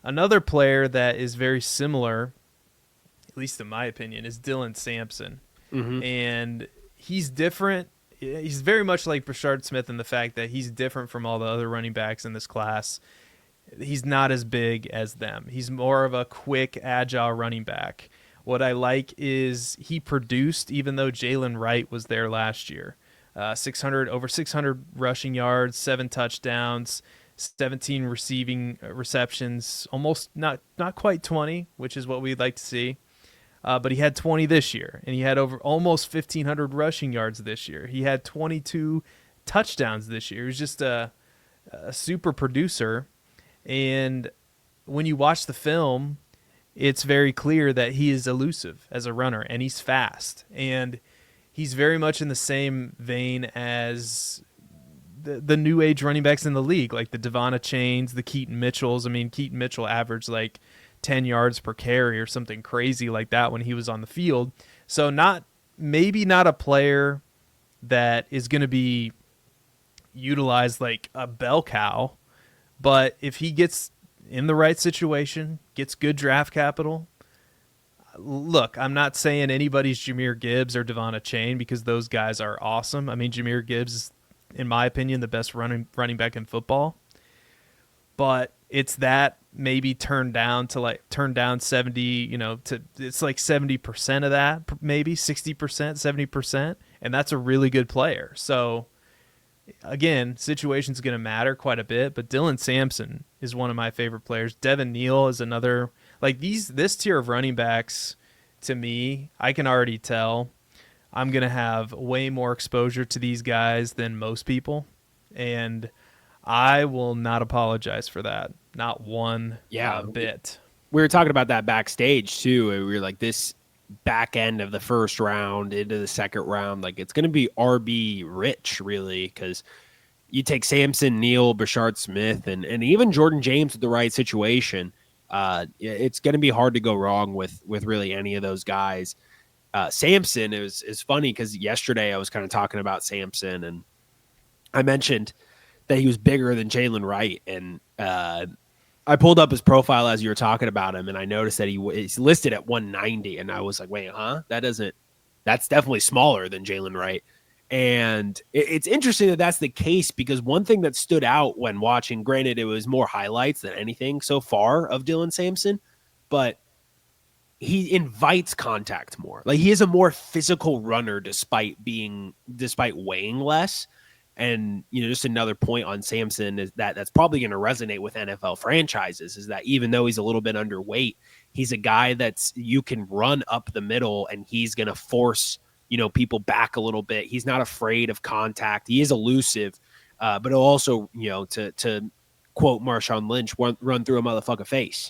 Another player that is very similar, at least in my opinion, is Dylan Sampson. Hmm. And he's different. He's very much like Brashard Smith in the fact that he's different from all the other running backs in this class. He's not as big as them. He's more of a quick, agile running back. What I like is he produced even though Jalen Wright was there last year. 600 over 600 rushing yards, 7 touchdowns, 17 receiving receptions, almost not quite 20, which is what we'd like to see. But he had 20 this year, and he had over almost 1,500 rushing yards this year. He had 22 touchdowns this year. He was just a super producer. And when you watch the film, it's very clear that he is elusive as a runner, and he's fast. And he's very much in the same vein as the new age running backs in the league, like the Devon Achanes, the Keaton Mitchells. I mean, Keaton Mitchell averaged like 10 yards per carry or something crazy like that when he was on the field. So maybe not a player that is going to be utilized like a bell cow, but if he gets in the right situation, gets good draft capital, look, I'm not saying anybody's Jahmyr Gibbs or Devon Achane because those guys are awesome. I mean, Jahmyr Gibbs is, in my opinion, the best running back in football. But it's that maybe turned down 70, it's like 70% of that, maybe 60%, 70%, and that's a really good player. So again, situation's going to matter quite a bit, but Dylan Sampson is one of my favorite players. Devin Neal is another. Like this tier of running backs, to me, I can already tell I'm going to have way more exposure to these guys than most people, and I will not apologize for that. Not one Yeah, bit. we were talking about that backstage too. And we were like, this back end of the first round into the second round, like it's going to be RB rich, really, because you take Sampson, Neal, Brashard Smith, and even Jordan James with the right situation. It's going to be hard to go wrong with really any of those guys. Sampson is funny because yesterday I was kind of talking about Sampson, and I mentioned that he was bigger than Jalen Wright, and I pulled up his profile as you were talking about him, and I noticed that he's listed at 190, and I was like, wait, huh? That's definitely smaller than Jalen Wright. And it's interesting that that's the case because one thing that stood out when watching, granted, it was more highlights than anything so far of Dylan Sampson, but he invites contact more. Like he is a more physical runner despite weighing less. And, just another point on Sampson is that's probably going to resonate with NFL franchises is that even though he's a little bit underweight, he's a guy you can run up the middle and he's going to force, people back a little bit. He's not afraid of contact. He is elusive, but he'll also, to quote Marshawn Lynch, run through a motherfucker face.